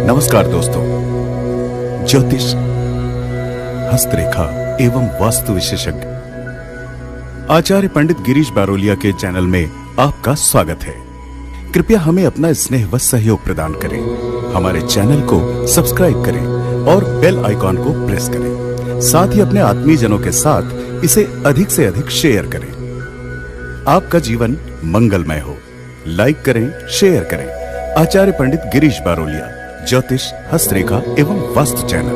नमस्कार दोस्तों, ज्योतिष, हस्तरेखा एवं वास्तु विशेषज्ञ आचार्य पंडित गिरीश बारोलिया के चैनल में आपका स्वागत है। कृपया हमें अपना स्नेह व सहयोग प्रदान करें। हमारे चैनल को सब्सक्राइब करें और बेल आइकॉन को प्रेस करें। साथ ही अपने आत्मीय जनों के साथ इसे अधिक से अधिक शेयर करें। आपका जीवन मंगलमय हो। लाइक करें, शेयर करें। आचार्य पंडित गिरीश बारोलिया, ज्योतिष, हस्तरेखा एवं वास्तु चैनल।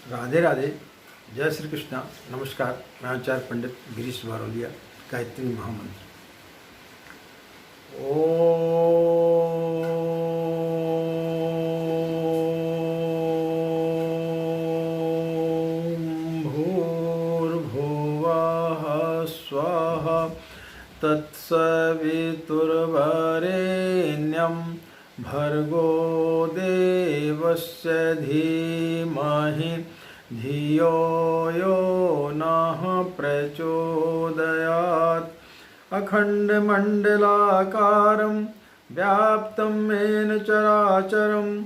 राधे राधे, जय श्री कृष्णा। नमस्कार, मैं आचार्य पंडित गिरीश बारोलिया। गायत्री महामंत्र। ओम भूर्भुवः स्वः तत्सवितुर्वरेण्यं भर्गो देवस्य धीमहि धियो यो नः प्रचोदयात्। अखण्डमण्डलाकारं व्याप्तं येन चराचरं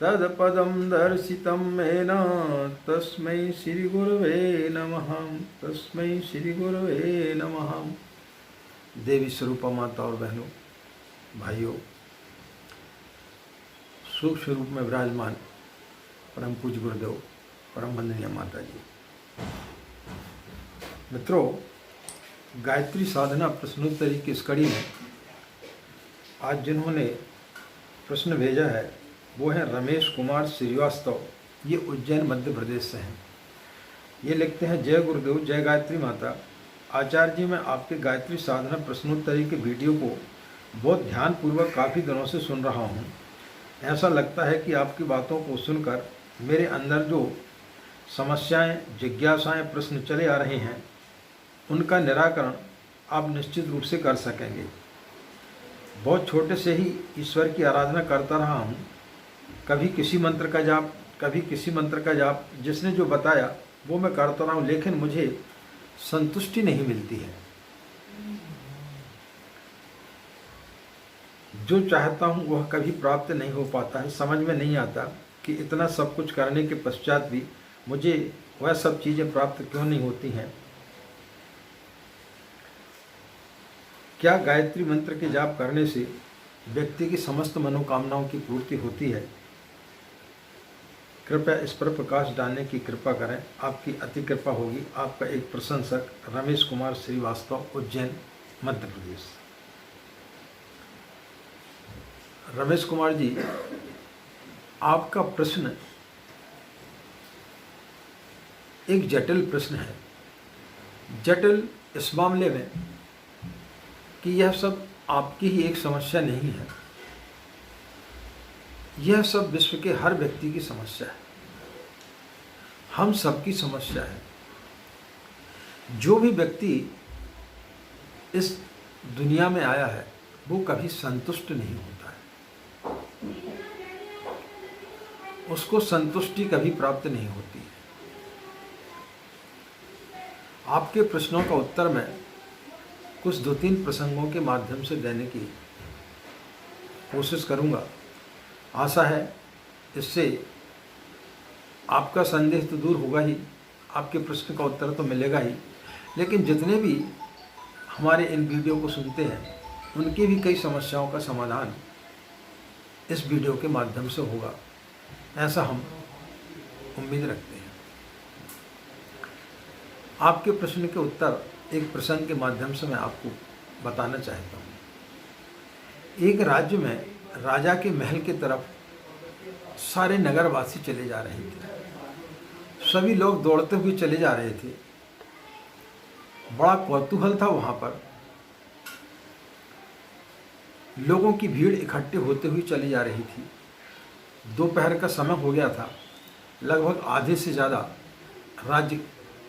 तत्पदं दर्शितं येन तस्मै श्रीगुरवे नमः। तस्मै श्रीगुरवे नमः। देवी स्वरूपा माता और बहनों, भाइयों, सूक्ष्म रूप में विराजमान परम पूज्य गुरुदेव, परम वंदनीय माता जी, मित्रों, गायत्री साधना प्रश्नोत्तरी की इस कड़ी में आज जिन्होंने प्रश्न भेजा है वो है रमेश कुमार श्रीवास्तव। ये उज्जैन मध्य प्रदेश से हैं। ये लिखते हैं, जय गुरुदेव, जय गायत्री माता। आचार्य जी, मैं आपके गायत्री साधना प्रश्नोत्तरी के वीडियो को बहुत ध्यानपूर्वक काफ़ी दिनों से सुन रहा हूँ। ऐसा लगता है कि आपकी बातों को सुनकर मेरे अंदर जो समस्याएं, जिज्ञासाएं, प्रश्न चले आ रहे हैं उनका निराकरण आप निश्चित रूप से कर सकेंगे। बहुत छोटे से ही ईश्वर की आराधना करता रहा हूँ। कभी किसी मंत्र का जाप, कभी किसी मंत्र का जाप, जिसने जो बताया वो मैं करता रहा हूँ, लेकिन मुझे संतुष्टि नहीं मिलती है। जो चाहता हूँ वह कभी प्राप्त नहीं हो पाता है। समझ में नहीं आता कि इतना सब कुछ करने के पश्चात भी मुझे वह सब चीज़ें प्राप्त क्यों नहीं होती हैं। क्या गायत्री मंत्र के जाप करने से व्यक्ति की समस्त मनोकामनाओं की पूर्ति होती है? कृपया इस पर प्रकाश डालने की कृपा करें, आपकी अति कृपा होगी। आपका एक प्रशंसक, रमेश कुमार श्रीवास्तव, उज्जैन मध्य प्रदेश। रमेश कुमार जी, आपका प्रश्न एक जटिल प्रश्न है। जटिल इस मामले में कि यह सब आपकी ही एक समस्या नहीं है, यह सब विश्व के हर व्यक्ति की समस्या है। हम सबकी समस्या है। जो भी व्यक्ति इस दुनिया में आया है वो कभी संतुष्ट नहीं होता है। उसको संतुष्टि कभी प्राप्त नहीं होती है। आपके प्रश्नों का उत्तर मैं कुछ 2-3 प्रसंगों के माध्यम से देने की कोशिश करूंगा। आशा है इससे आपका संदेह तो दूर होगा ही, आपके प्रश्न का उत्तर तो मिलेगा ही, लेकिन जितने भी हमारे इन वीडियो को सुनते हैं उनकी भी कई समस्याओं का समाधान इस वीडियो के माध्यम से होगा, ऐसा हम उम्मीद रखते हैं। आपके प्रश्न के उत्तर एक प्रसंग के माध्यम से मैं आपको बताना चाहता हूँ। एक राज्य में राजा के महल की तरफ सारे नगरवासी चले जा रहे थे। सभी लोग दौड़ते हुए चले जा रहे थे। बड़ा कौतूहल था वहाँ पर। लोगों की भीड़ इकट्ठे होते हुए चली जा रही थी। दोपहर का समय हो गया था। लगभग आधे से ज़्यादा राज्य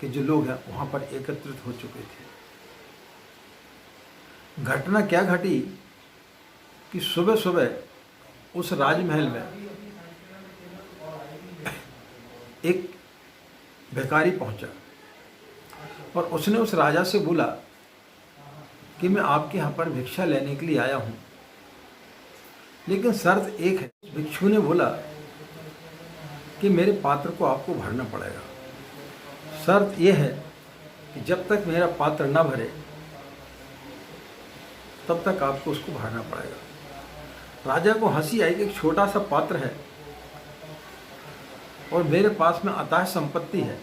के जो लोग हैं वहाँ पर एकत्रित हो चुके थे। घटना क्या घटी कि सुबह सुबह उस राजमहल में एक भिखारी पहुंचा और उसने उस राजा से बोला कि मैं आपके यहाँ पर भिक्षा लेने के लिए आया हूँ, लेकिन शर्त एक है। भिक्षु ने बोला कि मेरे पात्र को आपको भरना पड़ेगा। शर्त यह है कि जब तक मेरा पात्र न भरे तब तक आपको उसको भरना पड़ेगा। राजा को हंसी आई कि एक छोटा सा पात्र है और मेरे पास में अथाह संपत्ति है,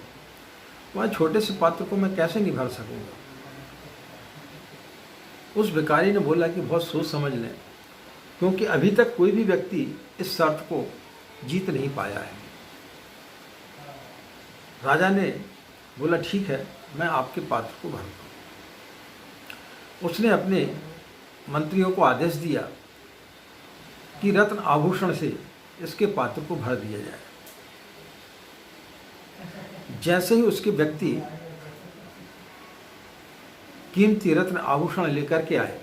वह छोटे से पात्र को मैं कैसे नहीं भर सकूंगा। उस भिखारी ने बोला कि बहुत सोच समझ लें, क्योंकि अभी तक कोई भी व्यक्ति इस शर्त को जीत नहीं पाया है। राजा ने बोला ठीक है, मैं आपके पात्र को भरता हूँ। उसने अपने मंत्रियों को आदेश दिया कि रत्न आभूषण से इसके पात्र को भर दिया जाए। जैसे ही उसके व्यक्ति कीमती रत्न आभूषण लेकर के आए,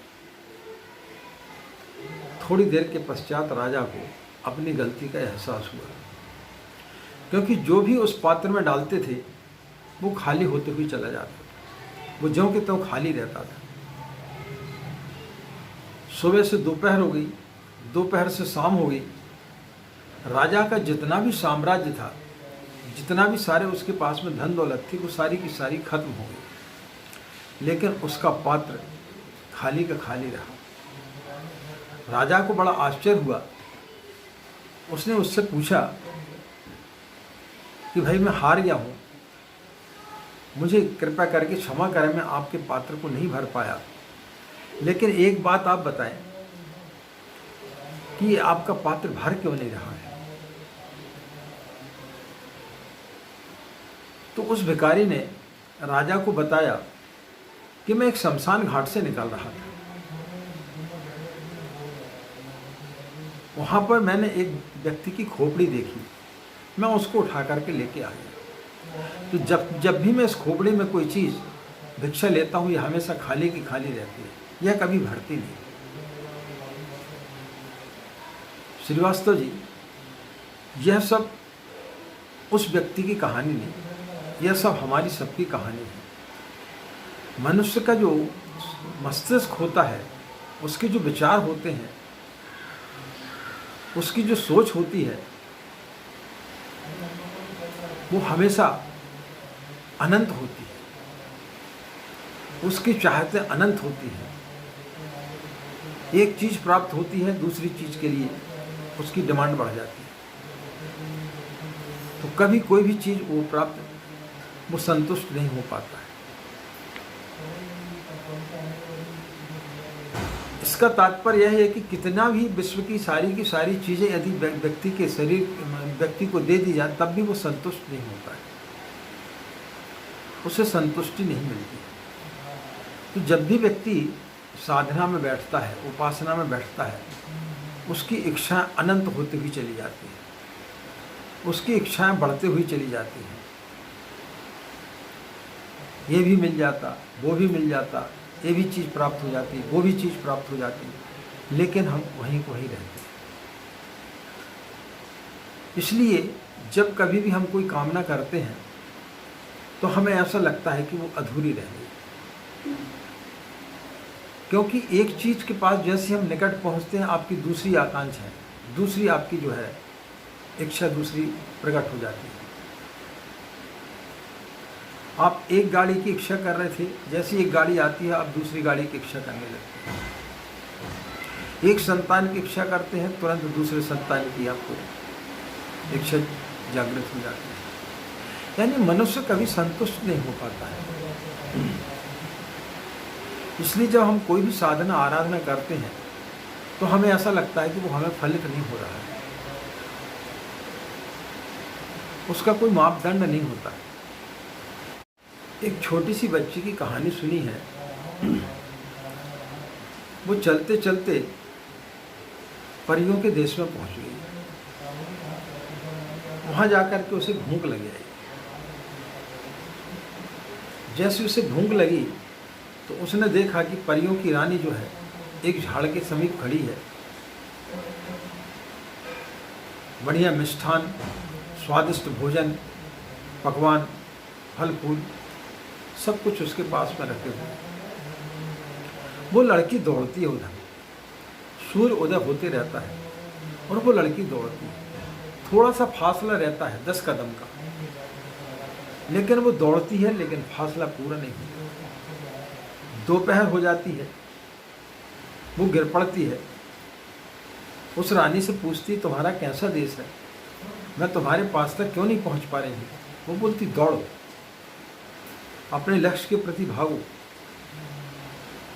थोड़ी देर के पश्चात राजा को अपनी गलती का एहसास हुआ, क्योंकि जो भी उस पात्र में डालते थे वो खाली होते हुए चला जाता, वो ज्यों के त्यों खाली रहता था। सुबह से दोपहर हो गई, दोपहर से शाम हो गई। राजा का जितना भी साम्राज्य था, जितना भी सारे उसके पास में धन दौलत थी, वो सारी की सारी खत्म हो गई, लेकिन उसका पात्र खाली का खाली रहा। राजा को बड़ा आश्चर्य हुआ। उसने उससे पूछा कि भाई मैं हार गया हूँ, मुझे कृपया करके क्षमा करें, मैं आपके पात्र को नहीं भर पाया, लेकिन एक बात आप बताएं कि ये आपका पात्र भर क्यों नहीं रहा है। तो उस भिखारी ने राजा को बताया कि मैं एक शमशान घाट से निकल रहा था, वहां पर मैंने एक व्यक्ति की खोपड़ी देखी, मैं उसको उठा करके लेके आ गया। तो जब भी मैं इस खोपड़ी में कोई चीज़ भिक्षा लेता हूँ, ये हमेशा खाली की खाली रहती है, यह कभी भरती नहीं। श्रीवास्तव जी, यह सब उस व्यक्ति की कहानी नहीं, यह सब हमारी सबकी कहानी है। मनुष्य का जो मस्तिष्क होता है, उसके जो विचार होते हैं, उसकी जो सोच होती है, वो हमेशा अनंत होती है, उसकी चाहतें अनंत होती हैं। एक चीज़ प्राप्त होती है, दूसरी चीज़ के लिए उसकी डिमांड बढ़ जाती है, तो कभी कोई भी चीज़ वो प्राप्त, वो संतुष्ट नहीं हो पाता है। इसका तात्पर्य यह है कि कितना भी विश्व की सारी चीज़ें यदि व्यक्ति के व्यक्ति को दे दी जाए, तब भी वो संतुष्ट नहीं होता है, उसे संतुष्टि नहीं मिलती। तो जब भी व्यक्ति साधना में बैठता है, उपासना में बैठता है, उसकी इच्छाएं अनंत होती हुई चली जाती हैं, उसकी इच्छाएं बढ़ते हुई चली जाती हैं। ये भी मिल जाता, वो भी मिल जाता, ये भी चीज़ प्राप्त हो जाती, वो भी चीज़ प्राप्त हो जाती, लेकिन हम वहीं को वहीं रहते हैं। इसलिए जब कभी भी हम कोई कामना करते हैं तो हमें ऐसा लगता है कि वो अधूरी रह गई, क्योंकि एक चीज़ के पास जैसे हम निकट पहुंचते हैं, आपकी दूसरी आकांक्षा है, दूसरी आपकी जो है इच्छा दूसरी प्रकट हो जाती है। आप एक गाड़ी की इच्छा कर रहे थे, जैसी एक गाड़ी आती है आप दूसरी गाड़ी की इच्छा करने लगते हैं। एक संतान की इच्छा करते हैं, तुरंत दूसरे संतान की आपको इच्छा जागृत हो जाती है। यानी मनुष्य कभी संतुष्ट नहीं हो पाता है। इसलिए जब हम कोई भी साधना आराधना करते हैं तो हमें ऐसा लगता है कि वो हमें फलित नहीं हो रहा है, उसका कोई मापदंड नहीं होता है। एक छोटी सी बच्ची की कहानी सुनी है। वो चलते चलते परियों के देश में पहुंच गई। वहां जाकर के उसे भूख लगी आई। जैसे उसे भूख लगी तो उसने देखा कि परियों की रानी जो है एक झाड़ के समीप खड़ी है बढ़िया मिष्ठान, स्वादिष्ट भोजन, पकवान, फल फूल सब कुछ उसके पास में रखे हुए। वो लड़की दौड़ती है उधर, सूर्य उदय होते रहता है और वो लड़की दौड़ती है। थोड़ा सा फासला रहता है 10 कदम का, लेकिन वो दौड़ती है, लेकिन फासला पूरा नहीं होता। दोपहर हो जाती है, वो गिर पड़ती है। उस रानी से पूछती, तुम्हारा कैसा देश है, मैं तुम्हारे पास तक क्यों नहीं पहुंच पा रही हूँ। वो बोलती, दौड़ो, अपने लक्ष्य के प्रति भागो,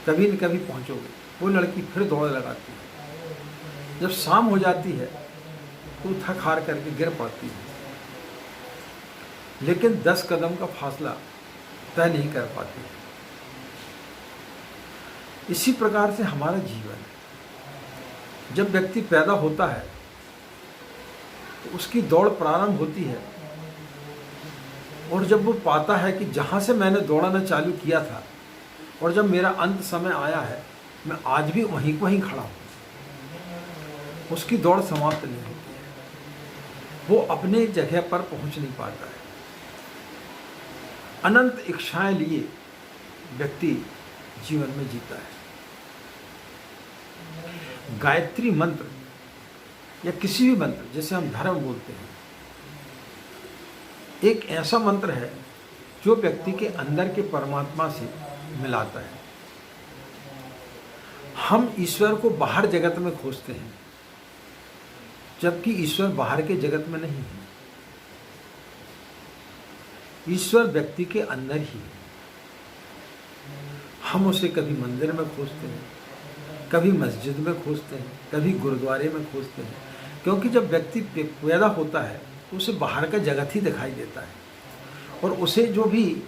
कभी न कभी पहुंचोगे। वो लड़की फिर दौड़ लगाती है। जब शाम हो जाती है तो थक हार करके गिर पड़ती है, लेकिन 10 कदम का फासला तय नहीं कर पाती है। इसी प्रकार से हमारा जीवन है। जब व्यक्ति पैदा होता है तो उसकी दौड़ प्रारंभ होती है, और जब वो पाता है कि जहाँ से मैंने दौड़ना चालू किया था और जब मेरा अंत समय आया है, मैं आज भी वहीं खड़ा हूँ, उसकी दौड़ समाप्त नहीं होती है। वो अपने जगह पर पहुँच नहीं पाता है। अनंत इच्छाएं लिए व्यक्ति जीवन में जीता है। गायत्री मंत्र या किसी भी मंत्र, जैसे हम धर्म बोलते हैं, एक ऐसा मंत्र है जो व्यक्ति के अंदर के परमात्मा से मिलाता है। हम ईश्वर को बाहर जगत में खोजते हैं, जबकि ईश्वर बाहर के जगत में नहीं है। ईश्वर व्यक्ति के अंदर ही है। हम उसे कभी मंदिर में खोजते हैं, कभी मस्जिद में खोजते हैं, कभी गुरुद्वारे में खोजते हैं, क्योंकि जब व्यक्ति पैदा होता है तो उसे बाहर का जगत ही दिखाई देता है, और उसे जो भी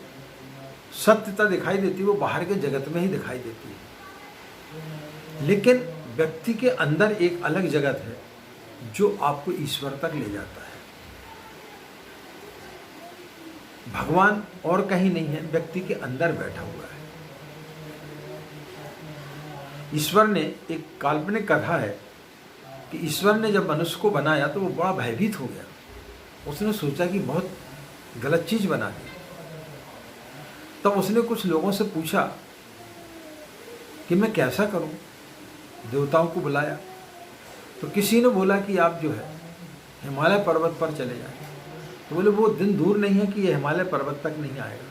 सत्यता दिखाई देती है वो बाहर के जगत में ही दिखाई देती है। लेकिन व्यक्ति के अंदर एक अलग जगत है जो आपको ईश्वर तक ले जाता है। भगवान और कहीं नहीं है, व्यक्ति के अंदर बैठा हुआ है। ईश्वर ने, एक काल्पनिक कथा है कि ईश्वर ने जब मनुष्य को बनाया तो वो बड़ा भयभीत हो गया। उसने सोचा कि बहुत गलत चीज बना दी। तब उसने कुछ लोगों से पूछा कि मैं कैसा करूं। देवताओं को बुलाया तो किसी ने बोला कि आप जो है हिमालय पर्वत पर चले जाएं। तो बोले वो दिन दूर नहीं है कि ये हिमालय पर्वत तक नहीं आएगा।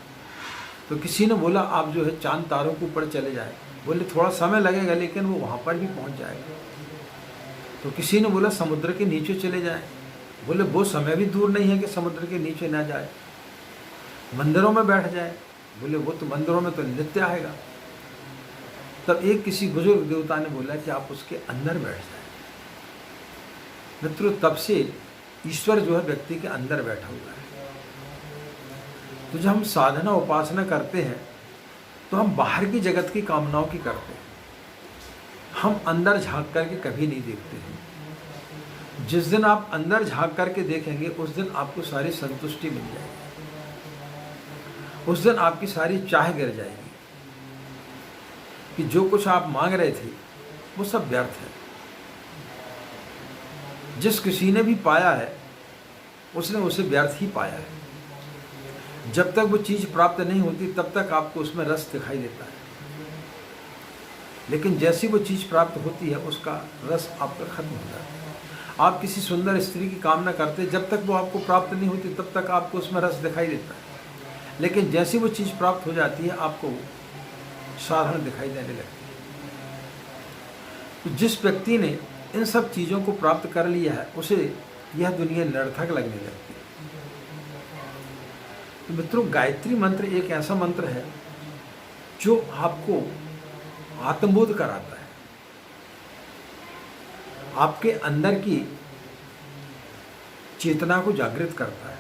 तो किसी ने बोला आप जो है चांद तारों के ऊपर चले जाएं। बोले थोड़ा समय लगेगा लेकिन वो वहाँ पर भी पहुँच जाएगा। तो किसी ने बोला समुद्र के नीचे चले जाएं। बोले वो समय भी दूर नहीं है कि समुद्र के नीचे ना जाए। मंदिरों में बैठ जाए। बोले वो तो मंदिरों में तो नित्य आएगा। तब एक किसी बुजुर्ग देवता ने बोला कि आप उसके अंदर बैठ जाए। मित्रों, तब से ईश्वर जो है व्यक्ति के अंदर बैठा हुआ है। तो जब हम साधना उपासना करते हैं तो हम बाहर की जगत की कामनाओं की करते हैं, हम अंदर झांक करके कभी नहीं देखते हैं। जिस दिन आप अंदर झांक करके देखेंगे उस दिन आपको सारी संतुष्टि मिल जाएगी। उस दिन आपकी सारी चाह गिर जाएगी कि जो कुछ आप मांग रहे थे वो सब व्यर्थ है। जिस किसी ने भी पाया है उसने उसे व्यर्थ ही पाया है। जब तक वो चीज़ प्राप्त नहीं होती तब तक आपको उसमें रस दिखाई देता है, लेकिन जैसी वो चीज़ प्राप्त होती है उसका रस आपका खत्म हो जाता है। आप किसी सुंदर स्त्री की कामना करते, जब तक वो आपको प्राप्त नहीं होती तब तक आपको उसमें रस दिखाई देता है, लेकिन जैसी वो चीज़ प्राप्त हो जाती है आपको साधारण दिखाई देने लगती है। तो जिस व्यक्ति ने इन सब चीज़ों को प्राप्त कर लिया है उसे यह दुनिया निरर्थक लगने लगती है। तो मित्रों, गायत्री मंत्र एक ऐसा मंत्र है जो आपको आत्मबोध कराता है, आपके अंदर की चेतना को जागृत करता है।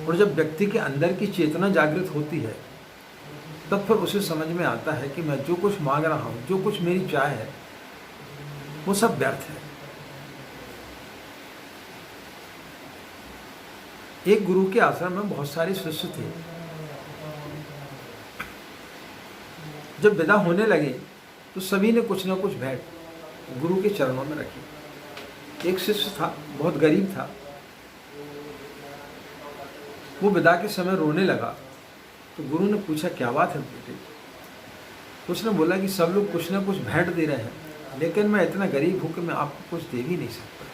और जब व्यक्ति के अंदर की चेतना जागृत होती है तब फिर उसे समझ में आता है कि मैं जो कुछ मांग रहा हूँ, जो कुछ मेरी चाह है, वो सब व्यर्थ है। एक गुरु के आश्रम में बहुत सारे शिष्य थे। जब विदा होने लगे तो सभी ने कुछ न कुछ भेंट गुरु के चरणों में रखी। एक शिष्य था, बहुत गरीब था। वो विदा के समय रोने लगा, तो गुरु ने पूछा क्या बात है बेटे? तो उसने बोला कि सब लोग कुछ ना कुछ भेंट दे रहे हैं, लेकिन मैं इतना गरीब हूं कि मैं आपको कुछ दे भी नहीं सकता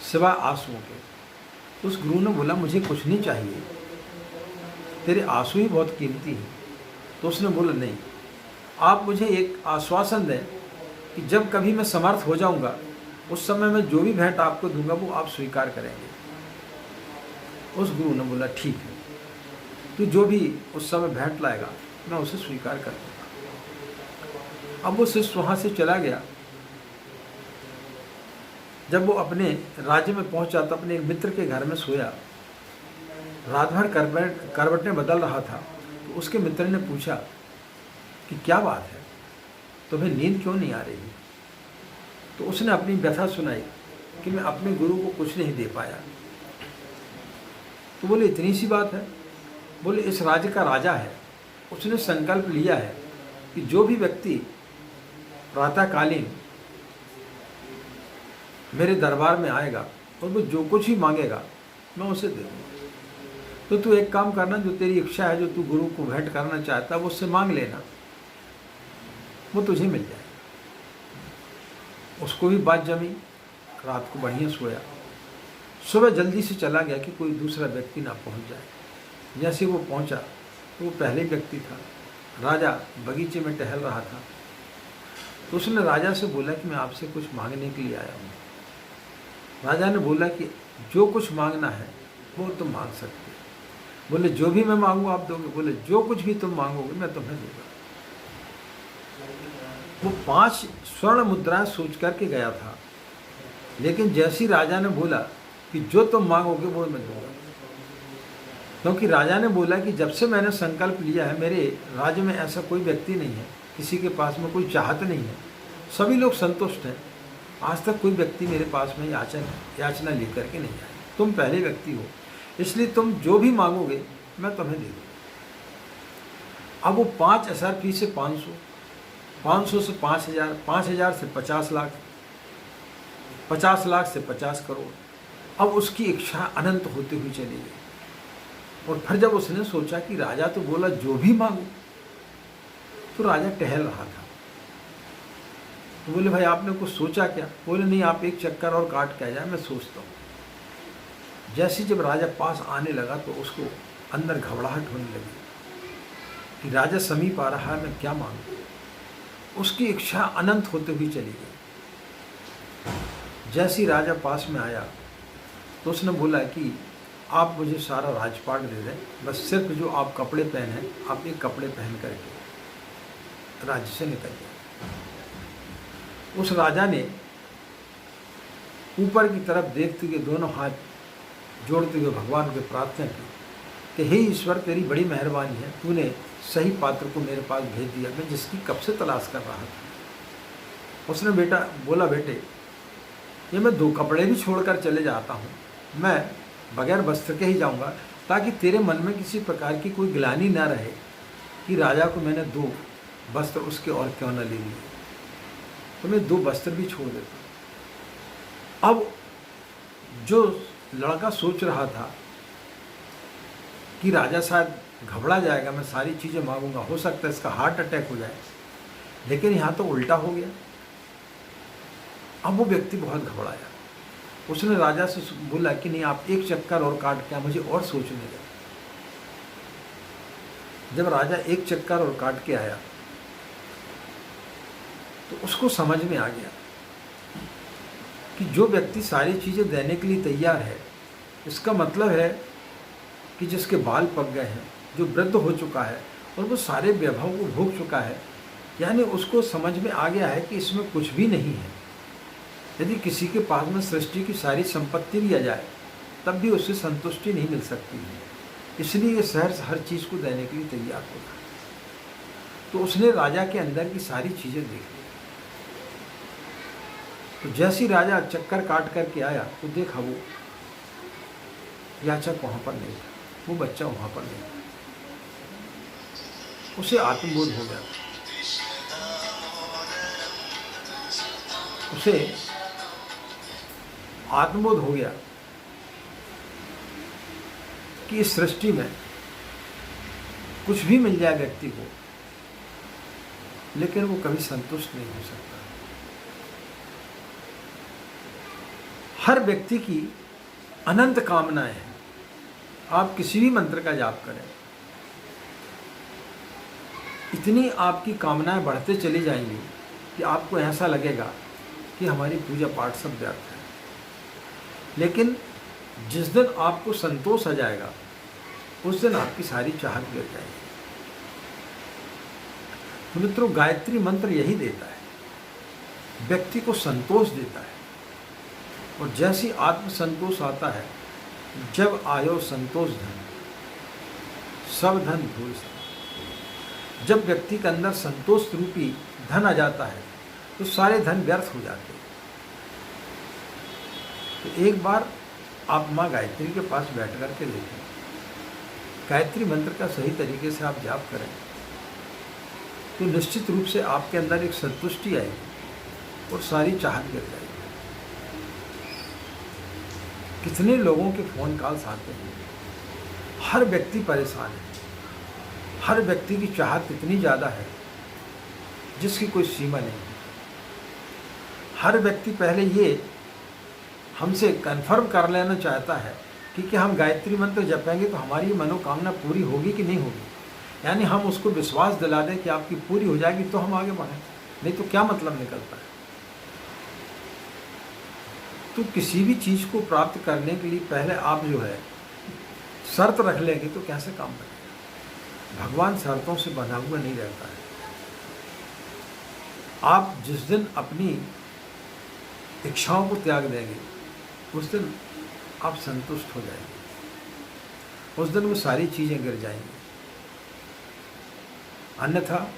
सिवाय आंसुओं के। तो उस गुरु ने बोला मुझे कुछ नहीं चाहिए, तेरे आंसू ही बहुत कीमती हैं। तो उसने बोला नहीं, आप मुझे एक आश्वासन दें कि जब कभी मैं समर्थ हो जाऊंगा उस समय मैं जो भी भेंट आपको दूंगा वो आप स्वीकार करेंगे। उस गुरु ने बोला ठीक है, तू जो भी उस समय भेंट लाएगा मैं उसे स्वीकार कर लूँगा। अब वो शिष्य वहाँ से चला गया। जब वो अपने राज्य में पहुंचा तो अपने एक मित्र के घर में सोया। रात भर करवटें बदल रहा था, तो उसके मित्र ने पूछा कि क्या बात है, तुम्हें नींद क्यों नहीं आ रही? तो उसने अपनी व्यथा सुनाई कि मैं अपने गुरु को कुछ नहीं दे पाया। तो बोले इतनी सी बात है? बोले इस राज्य का राजा है, उसने संकल्प लिया है कि जो भी व्यक्ति प्रातःकालीन मेरे दरबार में आएगा और वो जो कुछ ही मांगेगा मैं उसे दे दूँगा। तो तू एक काम करना, जो तेरी इच्छा है, जो तू गुरु को भेंट करना चाहता है वो उससे मांग लेना, वो तुझे मिल जाए। उसको भी बात जमी, रात को बढ़िया सोया। सुबह जल्दी से चला गया कि कोई दूसरा व्यक्ति ना पहुंच जाए। जैसे वो पहुंचा तो वो पहले व्यक्ति था। राजा बगीचे में टहल रहा था। तो उसने राजा से बोला कि मैं आपसे कुछ मांगने के लिए आया हूँ। राजा ने बोला कि जो कुछ मांगना है वो तुम मांग सकते हो। बोले जो भी मैं मांगू आप दोगे? बोले जो कुछ भी तुम मांगोगे मैं तुम्हें दूंगा। वो 5 स्वर्ण मुद्राएं सोच करके गया था, लेकिन जैसी राजा ने बोला कि जो तुम मांगोगे वो मैं दूंगा, क्योंकि राजा ने बोला कि जब से मैंने संकल्प लिया है मेरे राज्य में ऐसा कोई व्यक्ति नहीं है, किसी के पास में कोई चाहत नहीं है, सभी लोग संतुष्ट हैं। आज तक कोई व्यक्ति मेरे पास में याचना लेकर के नहीं आया। तुम पहले व्यक्ति हो, इसलिए तुम जो भी मांगोगे मैं तुम्हें दे दूँगा। अब वो 5 SRP से 500, 500 से 5000, 5000 से 50 लाख, 50 लाख से 50 करोड़। अब उसकी इच्छा अनंत होती हुई चली गई। और फिर जब उसने सोचा कि राजा तो बोला जो भी मांगो, तो राजा टहल रहा था। तो बोले भाई आपने कुछ सोचा क्या? बोले नहीं, आप एक चक्कर और काट के आ जाए, मैं सोचता हूँ। जैसे जब राजा पास आने लगा तो उसको अंदर घबराहट होने लगी कि राजा समीप आ रहा है, मैं क्या मांगू। उसकी इच्छा अनंत होते हुई चली गई। जैसी राजा पास में आया तो उसने बोला कि आप मुझे सारा राजपाट दे दें, बस सिर्फ जो आप कपड़े पहने आप ये कपड़े पहन करके राज्य से निकल गए। उस राजा ने ऊपर की तरफ देखते हुए दोनों हाथ जोड़ते हुए भगवान को प्रार्थना की कि हे ईश्वर, तेरी बड़ी मेहरबानी है, तूने सही पात्र को मेरे पास भेज दिया, मैं जिसकी कब से तलाश कर रहा था। उसने बोला बेटे, ये मैं 2 कपड़े भी छोड़कर चले जाता हूँ, मैं बगैर वस्त्र के ही जाऊँगा, ताकि तेरे मन में किसी प्रकार की कोई ग्लानि ना रहे कि राजा को मैंने 2 वस्त्र उसके और क्यों न ले लिए। तो मैं 2 वस्त्र भी छोड़ देता। अब जो लड़का सोच रहा था कि राजा शायद घबरा जाएगा, मैं सारी चीज़ें मांगूंगा, हो सकता है इसका हार्ट अटैक हो जाए, लेकिन यहाँ तो उल्टा हो गया। अब वो व्यक्ति बहुत घबराया। उसने राजा से बोला कि नहीं, आप एक चक्कर और काट के मुझे और सोचने दो। जब राजा एक चक्कर और काट के आया तो उसको समझ में आ गया कि जो व्यक्ति सारी चीज़ें देने के लिए तैयार है, इसका मतलब है कि जिसके बाल पक गए हैं, जो वृद्ध हो चुका है और वो सारे वैभव को भोग चुका है, यानी उसको समझ में आ गया है कि इसमें कुछ भी नहीं है। यदि किसी के पास में सृष्टि की सारी संपत्ति लिया जाए तब भी उससे संतुष्टि नहीं मिल सकती है, इसलिए ये शहर हर चीज़ को देने के लिए तैयार होता है। तो उसने राजा के अंदर की सारी चीज़ें देखी। तो जैसे ही राजा चक्कर काट करके आया तो देखा वो याचक वहाँ पर नहीं था, वो बच्चा वहाँ पर नहीं था। उसे आत्मबोध हो गया। उसे आत्मबोध हो गया कि इस सृष्टि में कुछ भी मिल जाए व्यक्ति को, लेकिन वो कभी संतुष्ट नहीं हो सकता। हर व्यक्ति की अनंत कामनाएं हैं। आप किसी भी मंत्र का जाप करें, इतनी आपकी कामनाएं बढ़ते चली जाएंगी कि आपको ऐसा लगेगा कि हमारी पूजा पाठ सब व्यर्थ है। लेकिन जिस दिन आपको संतोष आ जाएगा, उस दिन आपकी सारी चाहत गिर जाएगी। तो मित्रों, गायत्री मंत्र यही देता है, व्यक्ति को संतोष देता है। और जैसी आत्मसंतोष आता है, जब आयो संतोष धन, सब धन भूल सब। जब व्यक्ति के अंदर संतोष रूपी धन आ जाता है, तो सारे धन व्यर्थ हो जाते हैं। तो एक बार आप माँ गायत्री के पास बैठ कर के देखें, गायत्री मंत्र का सही तरीके से आप जाप करें, तो निश्चित रूप से आपके अंदर एक संतुष्टि आएगी और सारी चाहत गिर जाएगी। कितने लोगों के फोन कॉल्स आते हैं, हर व्यक्ति परेशान है, हर व्यक्ति की चाहत इतनी ज़्यादा है जिसकी कोई सीमा नहीं है। हर व्यक्ति पहले ये हमसे कन्फर्म कर लेना चाहता है कि क्या हम गायत्री मंत्र जपेंगे तो हमारी मनोकामना पूरी होगी कि नहीं होगी। यानी हम उसको विश्वास दिला दें कि आपकी पूरी हो जाएगी तो हम आगे बढ़ें, नहीं तो क्या मतलब निकलता है। तो किसी भी चीज़ को प्राप्त करने के लिए पहले आप जो है शर्त रख लेंगे तो कैसे काम करेगा। भगवान शर्तों से बंधा हुआ नहीं रहता है। आप जिस दिन अपनी इच्छाओं को त्याग देंगे, उस दिन आप संतुष्ट हो जाएंगे, उस दिन वो सारी चीज़ें गिर जाएंगी। अन्यथा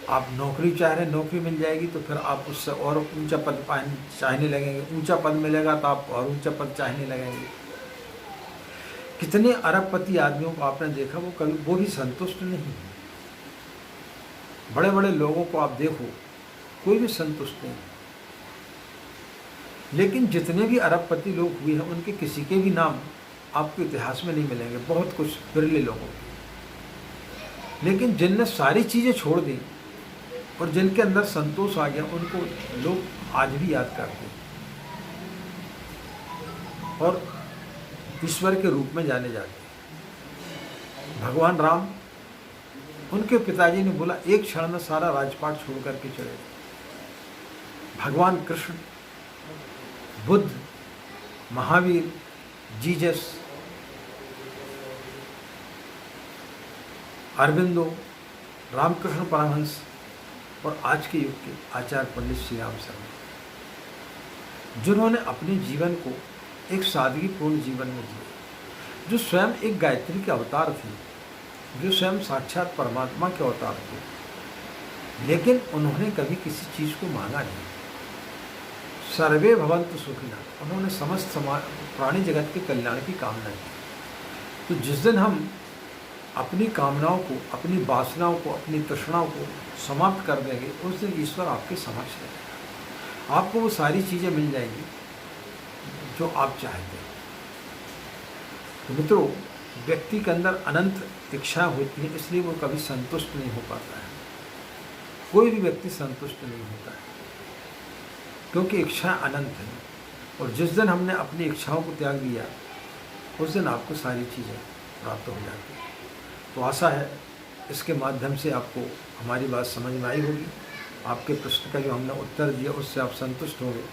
आप नौकरी चाह रहे हैं, नौकरी मिल जाएगी तो फिर आप उससे और ऊंचा पद चाहने लगेंगे, ऊंचा पद मिलेगा तो आप और ऊंचा पद चाहने लगेंगे। कितने अरबपति आदमियों को आपने देखा, वो भी संतुष्ट नहीं है। बड़े बड़े लोगों को आप देखो, कोई भी संतुष्ट नहीं। लेकिन जितने भी अरबपति लोग हुए हैं, उनके किसी के भी नाम आपको इतिहास में नहीं मिलेंगे, बहुत कुछ बिरले लोगों के। लेकिन जिनने सारी चीज़ें छोड़ दी और जिनके अंदर संतोष आ गया, उनको लोग आज भी याद करते हैं और ईश्वर के रूप में जाने जाते हैं। भगवान राम, उनके पिताजी ने बोला एक क्षण में सारा राजपाट छोड़ करके चले। भगवान कृष्ण, बुद्ध, महावीर, जीसस, अरविंदो, रामकृष्ण परमहंस और आज के युग के आचार्य पंडित श्री राम शर्मा, जिन्होंने अपने जीवन को एक सादगीपूर्ण जीवन में जिया, जो स्वयं एक गायत्री के अवतार थे, जो स्वयं साक्षात परमात्मा के अवतार थे, लेकिन उन्होंने कभी किसी चीज़ को मांगा नहीं। सर्वे भवन्तु सुखिनः, उन्होंने समस्त प्राणी जगत के कल्याण की कामना की। तो जिस दिन हम अपनी कामनाओं को, अपनी वासनाओं को, अपनी तृष्णाओं को समाप्त कर देंगे, उस दिन ईश्वर आपके समक्ष रहेगा। आपको वो सारी चीज़ें मिल जाएंगी जो आप चाहते हैं। तो मित्रों, व्यक्ति के अंदर अनंत इच्छा होती है, इसलिए वो कभी संतुष्ट नहीं हो पाता है। कोई भी व्यक्ति संतुष्ट नहीं होता है, क्योंकि इच्छा अनंत है। और जिस दिन हमने अपनी इच्छाओं को त्याग दिया, उस दिन आपको सारी चीज़ें प्राप्त हो जाती हैं। तो आशा है इसके माध्यम से आपको हमारी बात समझ में आई होगी। आपके प्रश्न का जो हमने उत्तर दिया, उससे आप संतुष्ट होंगे।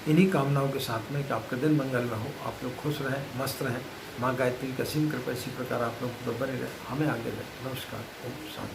इन्हीं कामनाओं के साथ में कि आपका दिन मंगल में हो, आप लोग खुश रहें, मस्त रहें। माँ गायत्री का असीम कृपा इसी प्रकार आप लोग बने रहे, हमें आगे रहे। नमस्कार, ओम शांति।